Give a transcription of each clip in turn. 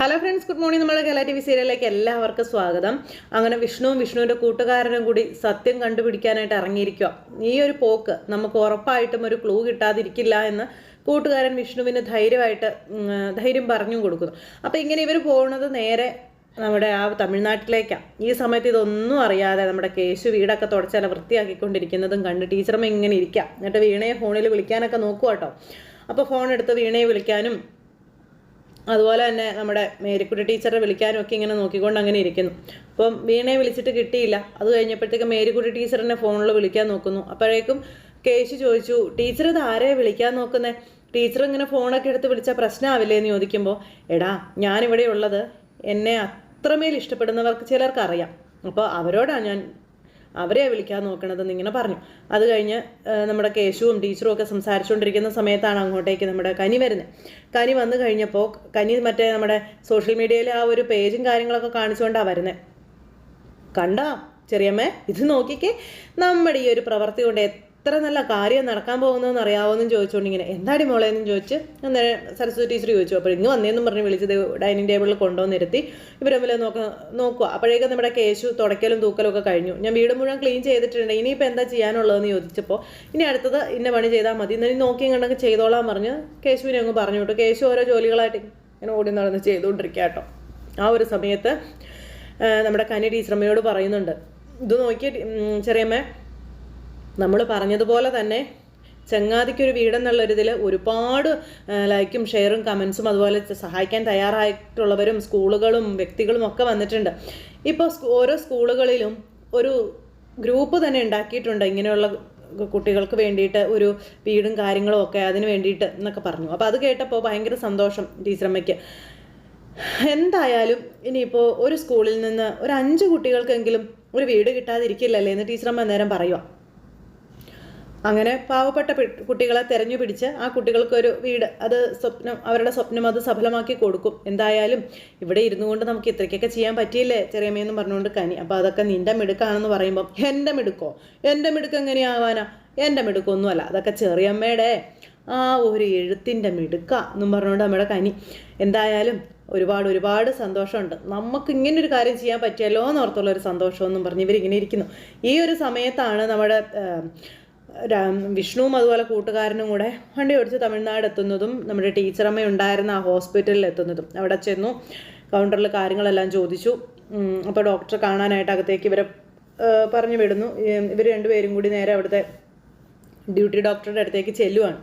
Hello friends, good morning. നമ്മുടെ Kerala TV സീരിയലിലേക്ക് എല്ലാവർക്കും സ്വാഗതം. അങ്ങനെ വിഷ്ണുവിൻ്റെ കൂട്ടുകാരനും കൂടി സത്യം കണ്ടുപിടിക്കാനായിട്ട് ഇറങ്ങിയിരിക്കുക. ഈ ഒരു പോക്ക് നമുക്ക് ഉറപ്പായിട്ടും ഒരു ക്ലൂ കിട്ടാതിരിക്കില്ല എന്ന് കൂട്ടുകാരൻ വിഷ്ണുവിന് ധൈര്യം പറഞ്ഞു കൊടുക്കുന്നു. അപ്പോൾ ഇങ്ങനെ ഇവർ പോകുന്നത് നേരെ നമ്മുടെ ആ തമിഴ്നാട്ടിലേക്കാണ്. ഈ സമയത്ത് ഇതൊന്നും അറിയാതെ നമ്മുടെ കേശു വീടൊക്കെ തുടച്ചാൽ വൃത്തിയാക്കിക്കൊണ്ടിരിക്കുന്നതും കണ്ട് ടീച്ചറമ്മ ഇങ്ങനെ ഇരിക്കാം. എന്നിട്ട് വീണയെ ഫോണിൽ വിളിക്കാനൊക്കെ നോക്കുക കേട്ടോ. അപ്പോൾ ഫോൺ എടുത്ത് വീണയെ വിളിക്കാനും അതുപോലെ തന്നെ നമ്മുടെ മേരിക്കുട്ടി ടീച്ചറെ വിളിക്കാനും ഒക്കെ ഇങ്ങനെ നോക്കിക്കൊണ്ട് അങ്ങനെ ഇരിക്കുന്നു. അപ്പം വീണയെ വിളിച്ചിട്ട് കിട്ടിയില്ല. അത് കഴിഞ്ഞപ്പോഴത്തേക്ക് മേരിക്കുട്ടി ടീച്ചറിനെ ഫോണിൽ വിളിക്കാൻ നോക്കുന്നു. അപ്പോഴേക്കും കേശു ചോദിച്ചു, ടീച്ചർ ഇത് ആരെയാണ് വിളിക്കാൻ നോക്കുന്നത്? ടീച്ചർ ഇങ്ങനെ ഫോണൊക്കെ എടുത്ത് വിളിച്ചാൽ പ്രശ്നമാവില്ലേ എന്ന് ചോദിക്കുമ്പോൾ, എടാ ഞാനിവിടെ ഉള്ളത് എന്നെ അത്രമേൽ ഇഷ്ടപ്പെടുന്നവർക്ക് ചിലർക്ക് അറിയാം, അപ്പോൾ അവരെയാണ് വിളിക്കാൻ നോക്കണതെന്ന് ഇങ്ങനെ പറഞ്ഞു. അത് കഴിഞ്ഞ് നമ്മുടെ കേശുവും ടീച്ചറും ഒക്കെ സംസാരിച്ചുകൊണ്ടിരിക്കുന്ന സമയത്താണ് അങ്ങോട്ടേക്ക് നമ്മുടെ കനി വരുന്നത്. കനി വന്നു കഴിഞ്ഞപ്പോൾ മറ്റേ നമ്മുടെ സോഷ്യൽ മീഡിയയിൽ ആ ഒരു പേജും കാര്യങ്ങളൊക്കെ കാണിച്ചുകൊണ്ടാണ് വരുന്നത്. കണ്ടാ ചെറിയമ്മേ, ഇത് നോക്കിക്കേ, നമ്മുടെ ഈ ഒരു പ്രവൃത്തി കൊണ്ട് എത്ര നല്ല കാര്യം നടക്കാൻ പോകുന്നതെന്ന് അറിയാവോന്നും ചോദിച്ചുകൊണ്ട് ഇങ്ങനെ, എന്താടി മോളേന്നും ചോദിച്ച് അന്നേരം സരസ്വതി ടീച്ചർ ചോദിച്ചു. അപ്പോൾ ഇങ്ങ് വന്നേന്നും പറഞ്ഞ് വിളിച്ചത് ഡൈനിങ് ടേബിളിൽ കൊണ്ടുവന്നിരുത്തി ഇവരമ്മിൽ നോക്കുക. അപ്പോഴേക്കും നമ്മുടെ കേശു തുടയ്ക്കലും തൂക്കലും ഒക്കെ കഴിഞ്ഞു. ഞാൻ വീട് മുഴുവൻ ക്ലീൻ ചെയ്തിട്ടുണ്ട്, ഇനിയിപ്പോൾ എന്താ ചെയ്യാനുള്ളതെന്ന് ചോദിച്ചപ്പോൾ, ഇനി അടുത്തത് ഇന്ന പണി ചെയ്താൽ മതി, ഇന്നലെ നോക്കിയും കണ്ടൊക്കെ ചെയ്തോളാൻ പറഞ്ഞ് കേശുവിനെ അങ്ങ് പറഞ്ഞു വിട്ടു. കേശു ഓരോ ജോലികളായിട്ട് ഇങ്ങനെ ഓടി നടന്ന് ചെയ്തുകൊണ്ടിരിക്കുക കേട്ടോ. ആ ഒരു സമയത്ത് നമ്മുടെ കനി ടീച്ചറമ്മയോട് പറയുന്നുണ്ട്, ഇത് നോക്കിയ ചെറിയമ്മ, നമ്മൾ പറഞ്ഞതുപോലെ തന്നെ ചങ്ങാതിക്കൊരു വീടെന്നുള്ളൊരിതിൽ ഒരുപാട് ലൈക്കും ഷെയറും കമൻസും അതുപോലെ സഹായിക്കാൻ തയ്യാറായിട്ടുള്ളവരും സ്കൂളുകളും വ്യക്തികളും ഒക്കെ വന്നിട്ടുണ്ട്. ഇപ്പോൾ ഓരോ സ്കൂളുകളിലും ഒരു ഗ്രൂപ്പ് തന്നെ ഉണ്ടാക്കിയിട്ടുണ്ട് ഇങ്ങനെയുള്ള കുട്ടികൾക്ക് വേണ്ടിയിട്ട്, ഒരു വീടും കാര്യങ്ങളും ഒക്കെ അതിന് വേണ്ടിയിട്ട് എന്നൊക്കെ പറഞ്ഞു. അപ്പോൾ അത് കേട്ടപ്പോൾ ഭയങ്കര സന്തോഷം ടീച്ചറമ്മയ്ക്ക്. എന്തായാലും ഇനിയിപ്പോൾ ഒരു സ്കൂളിൽ നിന്ന് ഒരു 5 കുട്ടികൾക്കെങ്കിലും ഒരു വീട് കിട്ടാതിരിക്കില്ലല്ലേ എന്ന് ടീച്ചറമ്മ നേരം പറയുക. അങ്ങനെ പാവപ്പെട്ട കുട്ടികളെ തെരഞ്ഞു പിടിച്ച് ആ കുട്ടികൾക്കൊരു വീട്, അവരുടെ സ്വപ്നം അത് സഫലമാക്കി കൊടുക്കും. എന്തായാലും ഇവിടെ ഇരുന്നു കൊണ്ട് നമുക്ക് ഇത്രയ്ക്കൊക്കെ ചെയ്യാൻ പറ്റിയില്ലേ ചെറിയമ്മയെന്നും പറഞ്ഞുകൊണ്ട് കനി. അപ്പോൾ അതൊക്കെ നിൻ്റെ മിടുക്കാണെന്ന് പറയുമ്പം, എൻ്റെ മിടുക്ക് എങ്ങനെയാവാനാ? എൻ്റെ മിടുക്കൊന്നുമല്ല, അതൊക്കെ ചെറിയമ്മയുടെ ആ ഒരു എഴുത്തിൻ്റെ മിടുക്ക എന്നും പറഞ്ഞുകൊണ്ട് നമ്മുടെ കനി. എന്തായാലും ഒരുപാട് സന്തോഷമുണ്ട്, നമുക്ക് ഇങ്ങനൊരു കാര്യം ചെയ്യാൻ പറ്റിയല്ലോ എന്നോർത്തുള്ളൊരു സന്തോഷമെന്നും പറഞ്ഞ് ഇവരിങ്ങനെ ഇരിക്കുന്നു. ഈ ഒരു സമയത്താണ് നമ്മുടെ വിഷ്ണുവും അതുപോലെ കൂട്ടുകാരനും കൂടെ വണ്ടി ഓടിച്ച് തമിഴ്നാട് എത്തുന്നതും നമ്മുടെ ടീച്ചറമ്മ ഉണ്ടായിരുന്ന ആ ഹോസ്പിറ്റലിൽ എത്തുന്നതും. അവിടെ ചെന്നു കൗണ്ടറിൽ കാര്യങ്ങളെല്ലാം ചോദിച്ചു. അപ്പോൾ ഡോക്ടറെ കാണാനായിട്ട് അകത്തേക്ക് ഇവരെ പറഞ്ഞു വിടുന്നു. ഇവർ രണ്ടുപേരും കൂടി നേരെ അവിടുത്തെ ഡ്യൂട്ടി ഡോക്ടറുടെ അടുത്തേക്ക് ചെല്ലുവാണ്.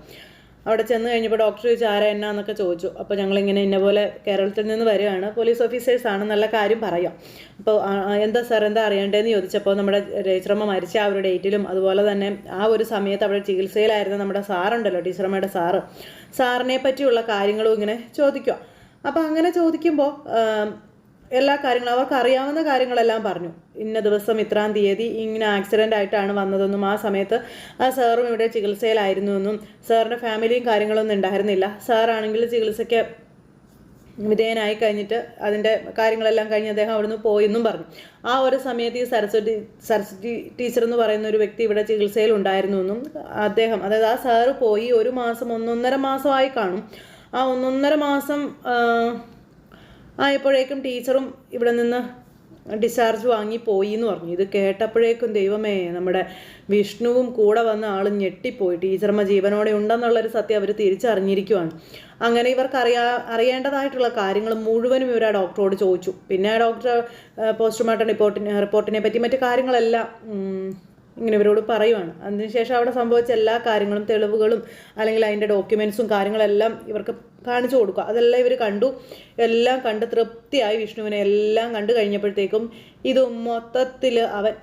അവിടെ ചെന്ന് കഴിഞ്ഞപ്പോൾ ഡോക്ടർ ചോദിച്ചു ആരാ എന്നാന്നൊക്കെ ചോദിച്ചു. അപ്പോൾ ഞങ്ങളിങ്ങനെ ഇന്ന പോലെ കേരളത്തിൽ നിന്ന് വരികയാണ്, പോലീസ് ഓഫീസേഴ്സാണ്, നല്ല കാര്യം പറയാം. അപ്പോൾ എന്താ സാർ എന്താ അറിയേണ്ടതെന്ന് ചോദിച്ചപ്പോൾ നമ്മുടെ ടീച്ചറമ്മ മരിച്ച ആ ഒരു ഡേറ്റിലും അതുപോലെ തന്നെ ആ ഒരു സമയത്ത് അവിടെ ചികിത്സയിലായിരുന്ന നമ്മുടെ സാറുണ്ടല്ലോ, ടീച്ചറമ്മയുടെ സാറിനെ പറ്റിയുള്ള കാര്യങ്ങളും ഇങ്ങനെ ചോദിക്കുക. അപ്പോൾ അങ്ങനെ ചോദിക്കുമ്പോൾ എല്ലാ കാര്യങ്ങളും അവർക്ക് അറിയാവുന്ന കാര്യങ്ങളെല്ലാം പറഞ്ഞു. ഇന്ന ദിവസം ഇത്രാം തീയതി ഇങ്ങനെ ആക്സിഡൻ്റ് ആയിട്ടാണ് വന്നതെന്നും ആ സമയത്ത് ആ സാറും ഇവിടെ ചികിത്സയിലായിരുന്നു എന്നും സാറിൻ്റെ ഫാമിലിയും കാര്യങ്ങളൊന്നും ഉണ്ടായിരുന്നില്ല, സാറാണെങ്കിൽ ചികിത്സയ്ക്ക് വിധേയനായി കഴിഞ്ഞിട്ട് അതിൻ്റെ കാര്യങ്ങളെല്ലാം കഴിഞ്ഞ് അദ്ദേഹം അവിടുന്ന് പോയെന്നും പറഞ്ഞു. ആ ഒരു സമയത്ത് ഈ സരസ്വതി ടീച്ചർ എന്ന് പറയുന്ന ഒരു വ്യക്തി ഇവിടെ ചികിത്സയിൽ ഉണ്ടായിരുന്നു എന്നും അദ്ദേഹം, അതായത് ആ സാറ് പോയി 1.5 മാസമായി കാണും. ആ 1.5 മാസം ആയപ്പോഴേക്കും ടീച്ചറും ഇവിടെ നിന്ന് ഡിസ്ചാർജ് വാങ്ങി പോയി എന്ന് പറഞ്ഞു. ഇത് കേട്ടപ്പോഴേക്കും ദൈവമേ, നമ്മുടെ വിഷ്ണുവും കൂടെ വന്ന ആളും ഞെട്ടിപ്പോയി. ടീച്ചർമ്മ ജീവനോടെ ഉണ്ടെന്നുള്ളൊരു സത്യം അവർ തിരിച്ചറിഞ്ഞിരിക്കുവാണ്. അങ്ങനെ ഇവർക്ക് അറിയേണ്ടതായിട്ടുള്ള കാര്യങ്ങൾ മുഴുവനും ഇവർ ആ ഡോക്ടറോട് ചോദിച്ചു. പിന്നെ ആ ഡോക്ടർ പോസ്റ്റ്മോർട്ടം റിപ്പോർട്ടിനെ പറ്റി മറ്റു കാര്യങ്ങളെല്ലാം ഇങ്ങനെ ഇവരോട് പറയുവാണ്. അതിനുശേഷം അവിടെ സംഭവിച്ച എല്ലാ കാര്യങ്ങളും തെളിവുകളും അല്ലെങ്കിൽ അതിൻ്റെ ഡോക്യുമെൻറ്റ്സും കാര്യങ്ങളെല്ലാം ഇവർക്ക് കാണിച്ചു കൊടുക്കുക. അതെല്ലാം ഇവർ കണ്ടു. എല്ലാം കണ്ട് തൃപ്തിയായി വിഷ്ണുവിനെ. എല്ലാം കണ്ടു കഴിഞ്ഞപ്പോഴത്തേക്കും ഇത് മൊത്തത്തിൽ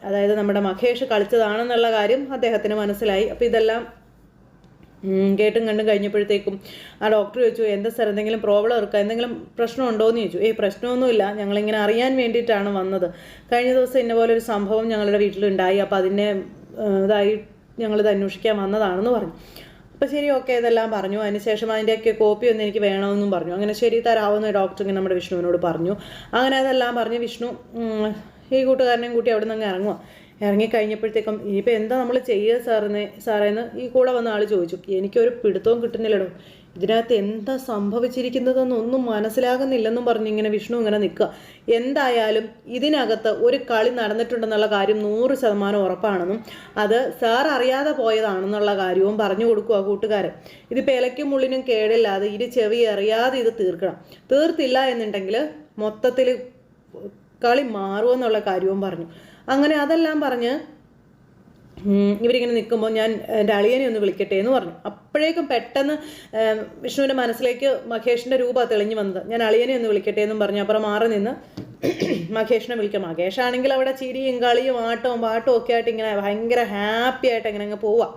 അതായത് നമ്മുടെ മഹേഷ് കളിച്ചതാണെന്നുള്ള കാര്യം അദ്ദേഹത്തിന് മനസ്സിലായി. അപ്പോൾ ഇതെല്ലാം കേട്ടും കണ്ടും കഴിഞ്ഞപ്പോഴത്തേക്കും ആ ഡോക്ടർ ചോദിച്ചു, എന്താ സാർ എന്തെങ്കിലും പ്രോബ്ലം ഇറക്കുക, എന്തെങ്കിലും പ്രശ്നമുണ്ടോ എന്ന് ചോദിച്ചു. പ്രശ്നമൊന്നുമില്ല, ഞങ്ങളിങ്ങനെ അറിയാൻ വേണ്ടിയിട്ടാണ് വന്നത്. കഴിഞ്ഞ ദിവസം ഇന്ന പോലെ ഒരു സംഭവം ഞങ്ങളുടെ വീട്ടിലുണ്ടായി, അപ്പോൾ ഞങ്ങളിത് അന്വേഷിക്കാൻ വന്നതാണെന്ന് പറഞ്ഞു. അപ്പോൾ ശരി, ഓക്കെ, ഇതെല്ലാം പറഞ്ഞു. അതിനുശേഷം അതിൻ്റെയൊക്കെ കോപ്പി ഒന്ന് എനിക്ക് വേണമെന്നും പറഞ്ഞു. അങ്ങനെ ശരി തരാവുന്ന ഡോക്ടർ ഇങ്ങനെ നമ്മുടെ വിഷ്ണുവിനോട് പറഞ്ഞു. അങ്ങനെ അതെല്ലാം പറഞ്ഞ് വിഷ്ണു ഈ കൂട്ടുകാരനെയും കൂട്ടി അവിടെ നിന്ന് അങ്ങ് ഇറങ്ങിക്കഴിഞ്ഞപ്പോഴത്തേക്കും ഇനിയിപ്പോൾ എന്താ നമ്മൾ ചെയ്യുക സാറേന്ന് ഈ കൂടെ വന്ന ആൾ ചോദിച്ചു. എനിക്കൊരു പിടുത്തവും കിട്ടുന്നില്ലടോ, ഇതിനകത്ത് എന്താ സംഭവിച്ചിരിക്കുന്നതെന്നൊന്നും മനസ്സിലാകുന്നില്ലെന്നും പറഞ്ഞ് ഇങ്ങനെ വിഷ്ണു ഇങ്ങനെ നിൽക്കുക. എന്തായാലും ഇതിനകത്ത് ഒരു കളി നടന്നിട്ടുണ്ടെന്നുള്ള കാര്യം 100% ഉറപ്പാണെന്നും അത് സാർ അറിയാതെ പോയതാണെന്നുള്ള കാര്യവും പറഞ്ഞു കൊടുക്കുക കൂട്ടുകാരൻ. ഇത് ഇലയ്ക്കും മുള്ളിനും കേടില്ലാതെ ഇരു ചെവി അറിയാതെ ഇത് തീർക്കണം. തീർത്തില്ല എന്നുണ്ടെങ്കിൽ മൊത്തത്തിൽ കളി മാറുമെന്നുള്ള കാര്യവും പറഞ്ഞു. അങ്ങനെ അതെല്ലാം പറഞ്ഞ് ഇവരിങ്ങനെ നിൽക്കുമ്പോൾ ഞാൻ എൻ്റെ അളിയനെ ഒന്ന് വിളിക്കട്ടെ എന്ന് പറഞ്ഞു. അപ്പോഴേക്കും പെട്ടെന്ന് വിഷ്ണുവിൻ്റെ മനസ്സിലേക്ക് മഹേഷിൻ്റെ രൂപമാണ് തെളിഞ്ഞു വന്നത്. ഞാൻ അളിയനെ ഒന്ന് വിളിക്കട്ടെ എന്നും പറഞ്ഞു. അപ്പുറം മാറി നിന്ന് മഹേഷിനെ വിളിക്കാം. മഹേഷാണെങ്കിൽ അവിടെ ചിരിയും കളിയും ആട്ടവും പാട്ടും ഒക്കെ ആയിട്ട് ഇങ്ങനെ ഭയങ്കര ഹാപ്പി ആയിട്ട് ഇങ്ങനെ അങ്ങ് പോവാം.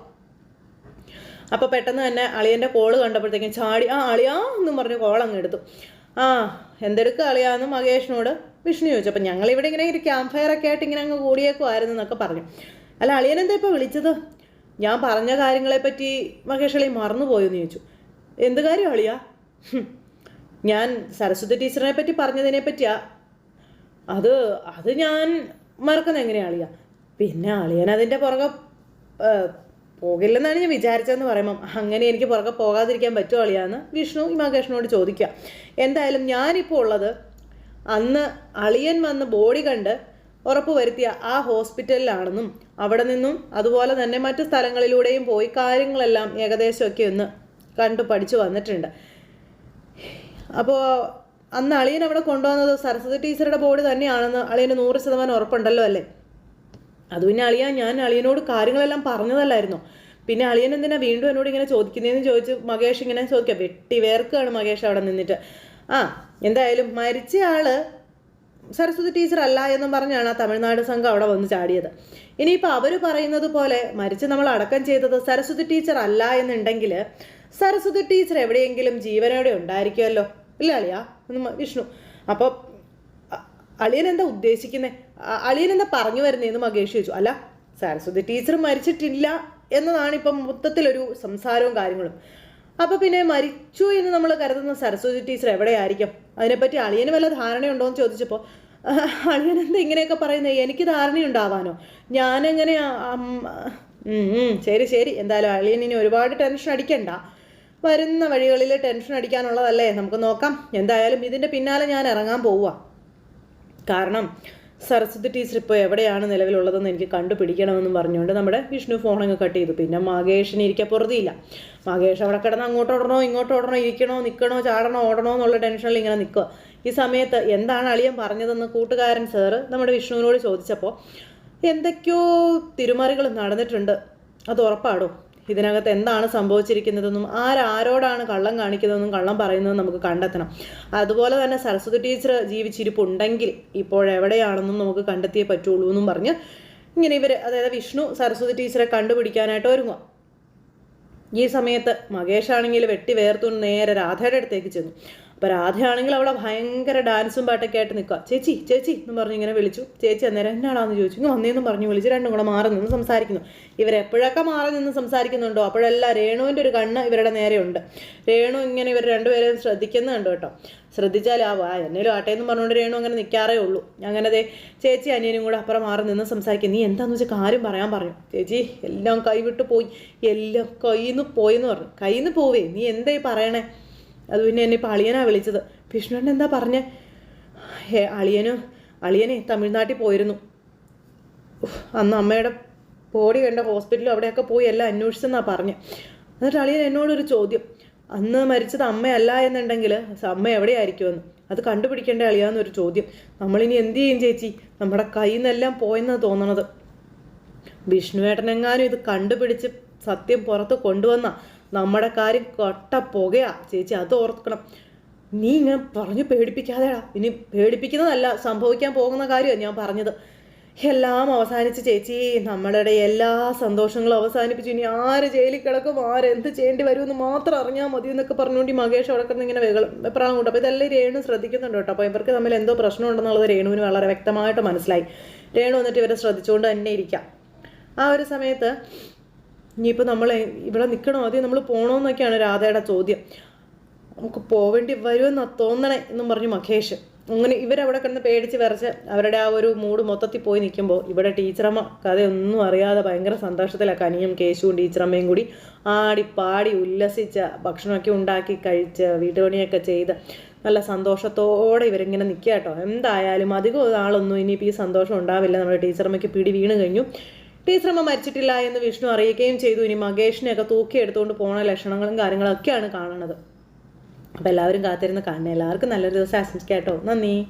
അപ്പോൾ പെട്ടെന്ന് തന്നെ അളിയൻ്റെ കോള് കണ്ടപ്പോഴത്തേക്കും ചാടി അളിയാ എന്നും പറഞ്ഞു കോൾ അങ്ങ് എടുത്തു. എന്തെടുക്കുക അളിയാന്ന് മഹേഷിനോട് വിഷ്ണു ചോദിച്ചു. അപ്പം ഞങ്ങളിവിടെ ഇങ്ങനെ ഒരു ക്യാമ്പ് ഫയർ ഒക്കെ ആയിട്ട് ഇങ്ങനെ അങ്ങ് കൂടിയേക്കുമായിരുന്നു എന്നൊക്കെ പറഞ്ഞു. അല്ല അളിയനെന്താ ഇപ്പോൾ വിളിച്ചത്? ഞാൻ പറഞ്ഞ കാര്യങ്ങളെപ്പറ്റി മഹേഷ് അളി മറന്നുപോയെന്ന് ചോദിച്ചു. എന്ത് കാര്യം അളിയാ? ഞാൻ സരസ്വതി ടീച്ചറിനെ പറ്റി പറഞ്ഞതിനെ പറ്റിയാ. അത് ഞാൻ മറക്കുന്നത് എങ്ങനെയാ അളിയാ? പിന്നെ അളിയൻ അതിൻ്റെ പുറകെ പോകില്ലെന്നാണ് ഞാൻ വിചാരിച്ചതെന്ന് പറയുമ്പം അങ്ങനെ എനിക്ക് പുറകെ പോകാതിരിക്കാൻ പറ്റുമോ അളിയാന്ന് വിഷ്ണു ഈ മഹേഷിനോട് ചോദിക്കുക. എന്തായാലും ഞാനിപ്പോൾ ഉള്ളത് അന്ന് അളിയൻ വന്ന് ബോഡി കണ്ട് ഉറപ്പ് വരുത്തിയ ആ ഹോസ്പിറ്റലിലാണെന്നും അവിടെ നിന്നും അതുപോലെ തന്നെ മറ്റു സ്ഥലങ്ങളിലൂടെയും പോയി കാര്യങ്ങളെല്ലാം ഏകദേശമൊക്കെ ഒന്ന് കണ്ടു പഠിച്ചു വന്നിട്ടുണ്ട്. അപ്പോൾ അന്ന് അളിയൻ അവിടെ കൊണ്ടുവന്നത് സരസ്വതി ടീച്ചറുടെ ബോഡി തന്നെയാണെന്ന് അളിയന് 100% ഉറപ്പുണ്ടല്ലോ അല്ലേ? അത് പിന്നെ ഞാൻ അളിയനോട് കാര്യങ്ങളെല്ലാം പറഞ്ഞതല്ലായിരുന്നോ? പിന്നെ അളിയൻ എന്തിനാ വീണ്ടും എന്നോട് ഇങ്ങനെ ചോദിക്കുന്നതെന്ന് ചോദിച്ച് മഹേഷ് ഇങ്ങനെ ചോദിക്കാം. വെട്ടി വേർക്കാണ് മഹേഷ് അവിടെ നിന്നിട്ട്. എന്തായാലും മരിച്ച ആള് സരസ്വതി ടീച്ചർ അല്ല എന്നും പറഞ്ഞാണ് ആ തമിഴ്നാട് സംഘം അവിടെ വന്ന് ചാടിയത്. ഇനിയിപ്പോൾ അവർ പറയുന്നത് പോലെ മരിച്ച് നമ്മൾ അടക്കം ചെയ്തത് സരസ്വതി ടീച്ചർ അല്ല എന്നുണ്ടെങ്കിൽ സരസ്വതി ടീച്ചർ എവിടെയെങ്കിലും ജീവനോടെ ഉണ്ടായിരിക്കുമല്ലോ, ഇല്ല അളിയാ എന്ന് വിഷ്ണു. അപ്പോൾ അളിയൻ എന്താ ഉദ്ദേശിക്കുന്നത്? അളിയൻ എന്താ പറഞ്ഞു വരുന്നതെന്ന് മഹേഷ് ചോദിച്ചു. അല്ല സരസ്വതി ടീച്ചർ മരിച്ചിട്ടില്ല എന്നതാണ് ഇപ്പം മൊത്തത്തിലൊരു സംസാരവും കാര്യങ്ങളും. അപ്പോൾ പിന്നെ മരിച്ചു എന്ന് നമ്മൾ കരുതുന്ന സരസ്വതി ടീച്ചർ എവിടെയായിരിക്കും? അതിനെപ്പറ്റി അളിയന് വല്ല ധാരണയുണ്ടോ എന്ന് ചോദിച്ചപ്പോൾ അളിയൻ എന്താ ഇങ്ങനെയൊക്കെ പറയുന്നത്? എനിക്ക് ധാരണയുണ്ടാവാനോ? ഞാനെങ്ങനെയാ? ശരി എന്തായാലും അളിയൻ ഇനി ഒരുപാട് ടെൻഷൻ അടിക്കണ്ട. വരുന്ന വഴികളിൽ ടെൻഷൻ അടിക്കാനുള്ളതല്ലേ, നമുക്ക് നോക്കാം. എന്തായാലും ഇതിൻ്റെ പിന്നാലെ ഞാൻ ഇറങ്ങാൻ പോവുക. കാരണം സരസ്വതി ടീച്ചർ ഇപ്പോൾ എവിടെയാണ് നിലവിലുള്ളതെന്ന് എനിക്ക് കണ്ടുപിടിക്കണമെന്നും പറഞ്ഞുകൊണ്ട് നമ്മുടെ വിഷ്ണു ഫോണങ്ങ് കട്ട് ചെയ്തു. പിന്നെ മഹേഷിന് ഇരിക്കാൻ പൊറുതിയില്ല. മഹേഷ് അവിടെ കിടന്ന് അങ്ങോട്ട് ഓടണോ ഇങ്ങോട്ട് ഓടണോ, ഇരിക്കണോ നിൽക്കണോ ചാടണോ ഓടണോ എന്നുള്ള ടെൻഷനിൽ ഇങ്ങനെ നിൽക്കുക. ഈ സമയത്ത് എന്താണ് അളിയൻ പറഞ്ഞതെന്ന് കൂട്ടുകാരൻ സാറ് നമ്മുടെ വിഷ്ണുവിനോട് ചോദിച്ചപ്പോൾ എന്തൊക്കെയോ തിരുമറികൾ നടന്നിട്ടുണ്ട്, അത് ഉറപ്പാടോ? ഇതിനകത്ത് എന്താണ് സംഭവിച്ചിരിക്കുന്നതെന്നും ആരോടാണ് കള്ളം കാണിക്കുന്നതെന്നും കള്ളം പറയുന്നതെന്നും നമുക്ക് കണ്ടെത്തണം. അതുപോലെ തന്നെ സരസ്വതി ടീച്ചർ ജീവിച്ചിരിപ്പുണ്ടെങ്കിൽ ഇപ്പോഴെവിടെയാണെന്നും നമുക്ക് കണ്ടെത്തിയേ പറ്റുള്ളൂ എന്നും പറഞ്ഞ് ഇങ്ങനെ ഇവർ, അതായത് വിഷ്ണു സരസ്വതി ടീച്ചറെ കണ്ടുപിടിക്കാനായിട്ട് ഒരുങ്ങുക. ഈ സമയത്ത് മഹേഷ് ആണെങ്കിൽ വെട്ടി വേർത്തുകൊണ്ട് നേരെ രാധയുടെ അടുത്തേക്ക് ചെന്നു. അപ്പോൾ രാധയാണെങ്കിൽ അവിടെ ഭയങ്കര ഡാൻസും പാട്ടൊക്കെ ആയിട്ട് നിൽക്കുക. ചേച്ചി എന്ന് പറഞ്ഞ് ഇങ്ങനെ വിളിച്ചു. ചേച്ചി അന്നേരം എന്നാടാന്ന് ചോദിച്ചു. ഇങ്ങ് വന്നേന്നും പറഞ്ഞ് വിളിച്ച് രണ്ടും കൂടെ മാറി നിന്ന് സംസാരിക്കുന്നു. ഇവരെപ്പോഴൊക്കെ മാറി നിന്ന് സംസാരിക്കുന്നുണ്ടോ അപ്പോഴെല്ലാം രേണുവിൻ്റെ ഒരു കണ്ണ് ഇവരുടെ നേരെയുണ്ട്. രേണു ഇങ്ങനെ ഇവർ രണ്ടുപേരെയും ശ്രദ്ധിക്കുന്നുണ്ട് കേട്ടോ. ശ്രദ്ധിച്ചാൽ എന്നേലും ആട്ടേന്നും പറഞ്ഞുകൊണ്ട് രേണു അങ്ങനെ നിൽക്കാറേ ഉള്ളൂ. അങ്ങനെ ചേച്ചി അനിയനും കൂടെ അപ്പുറം മാറി നിന്ന് സംസാരിക്കും. നീ എന്താണെന്ന് വെച്ചാൽ കാര്യം പറയാൻ പറഞ്ഞു. ചേച്ചി എല്ലാം കൈവിട്ട് പോയി, എല്ലാം കയ്യിൽ നിന്ന് പോയെന്ന് പറഞ്ഞു. കയ്യിൽ നിന്ന് പോവേ, നീ എന്തായി പറയണേ? അത് പിന്നെ എന്നെ ഇപ്പോൾ അളിയനാ വിളിച്ചത്. വിഷ്ണുവിൻ്റെ എന്താ പറഞ്ഞേ? അളിയനെ തമിഴ്നാട്ടിൽ പോയിരുന്നു. അന്ന് അമ്മയുടെ ബോഡി കണ്ട ഹോസ്പിറ്റലും അവിടെയൊക്കെ പോയി എല്ലാം അന്വേഷിച്ചെന്നാണ് പറഞ്ഞത്. എന്നിട്ട് അളിയൻ എന്നോടൊരു ചോദ്യം, അന്ന് മരിച്ചത് അമ്മയല്ല എന്നുണ്ടെങ്കിൽ അമ്മ എവിടെയായിരിക്കുമെന്ന്, അത് കണ്ടുപിടിക്കേണ്ട അളിയാന്നൊരു ചോദ്യം. നമ്മളിനി എന്ത് ചെയ്യും ചേച്ചി? നമ്മുടെ കയ്യിൽ നിന്നെല്ലാം പോയെന്നാണ് തോന്നണത്. വിഷ്ണുവേട്ടനെങ്ങാനും ഇത് കണ്ടുപിടിച്ച് സത്യം പുറത്ത് കൊണ്ടുവന്ന നമ്മുടെ കാര്യം കൊട്ട പുകയാ ചേച്ചി, അത് ഓർക്കണം. നീ ഇങ്ങനെ പറഞ്ഞു പേടിപ്പിക്കാതെടാ. ഇനി പേടിപ്പിക്കുന്നതല്ല, സംഭവിക്കാൻ പോകുന്ന കാര്യമാണ് ഞാൻ പറഞ്ഞത്. എല്ലാം അവസാനിച്ച് ചേച്ചി, നമ്മളുടെ എല്ലാ സന്തോഷങ്ങളും അവസാനിപ്പിച്ചു. ഇനി ആര് ജയിലിൽ കിടക്കും, ആരെന്ത് ചെയ്യേണ്ടി വരുമെന്ന് മാത്രം അറിഞ്ഞാൽ മതി എന്നൊക്കെ പറഞ്ഞുകൊണ്ട് ഈ മഹേഷ് അവിടെ കിടന്ന് ഇങ്ങനെ വെപ്രാളം കൂട്ടും. അപ്പോൾ ഇതെല്ലാം രേണു ശ്രദ്ധിക്കുന്നുണ്ട് കേട്ടോ. അപ്പോൾ ഇവർക്ക് തമ്മിൽ എന്തോ പ്രശ്നമുണ്ടെന്നുള്ളത് രേണുവിന് വളരെ വ്യക്തമായിട്ട് മനസ്സിലായി. രേണു വന്നിട്ട് ഇവരെ ശ്രദ്ധിച്ചുകൊണ്ട് തന്നെ ഇരിക്കാം. ആ ഒരു സമയത്ത് ഇനിയിപ്പോൾ നമ്മൾ ഇവിടെ നിൽക്കണോ അതേ നമ്മൾ പോകണമെന്നൊക്കെയാണ് രാധയുടെ ചോദ്യം. നമുക്ക് പോവേണ്ടി വരുമെന്നാ തോന്നണേ എന്നും പറഞ്ഞു മഹേഷ്. അങ്ങനെ ഇവരവിടെ കിടന്ന് പേടിച്ച് വിറച്ച് അവരുടെ ആ ഒരു മൂഡ് മൊത്തത്തിൽ പോയി നിൽക്കുമ്പോൾ ഇവിടെ ടീച്ചറമ്മ കഥയൊന്നും അറിയാതെ ഭയങ്കര സന്തോഷത്തിലാണ്. കനിയും കേശുവും ടീച്ചറമ്മയും കൂടി ആടി പാടി ഉല്ലസിച്ച ഭക്ഷണമൊക്കെ ഉണ്ടാക്കി കഴിച്ച് വീട്ടുപണിയൊക്കെ ചെയ്ത് നല്ല സന്തോഷത്തോടെ ഇവരിങ്ങനെ നിൽക്കുക കേട്ടോ. എന്തായാലും അധികം നാളൊന്നും ഇനിയിപ്പോൾ ഈ സന്തോഷം ഉണ്ടാവില്ല. നമ്മുടെ ടീച്ചറമ്മയ്ക്ക് പിടി വീണ് കഴിഞ്ഞു. ടീച്ചറമ്മ മരിച്ചിട്ടില്ല എന്ന് വിഷ്ണു അറിയിക്കുകയും ചെയ്തു. ഇനി മഹേഷിനെയൊക്കെ തൂക്കിയെടുത്തുകൊണ്ട് പോണ ലക്ഷണങ്ങളും കാര്യങ്ങളൊക്കെയാണ് കാണുന്നത്. അപ്പോൾ എല്ലാവരും കാത്തിരുന്ന് കാണണേ. എല്ലാവർക്കും നല്ലൊരു ദിവസം ആശംസിക്കാം കേട്ടോ. നന്ദി.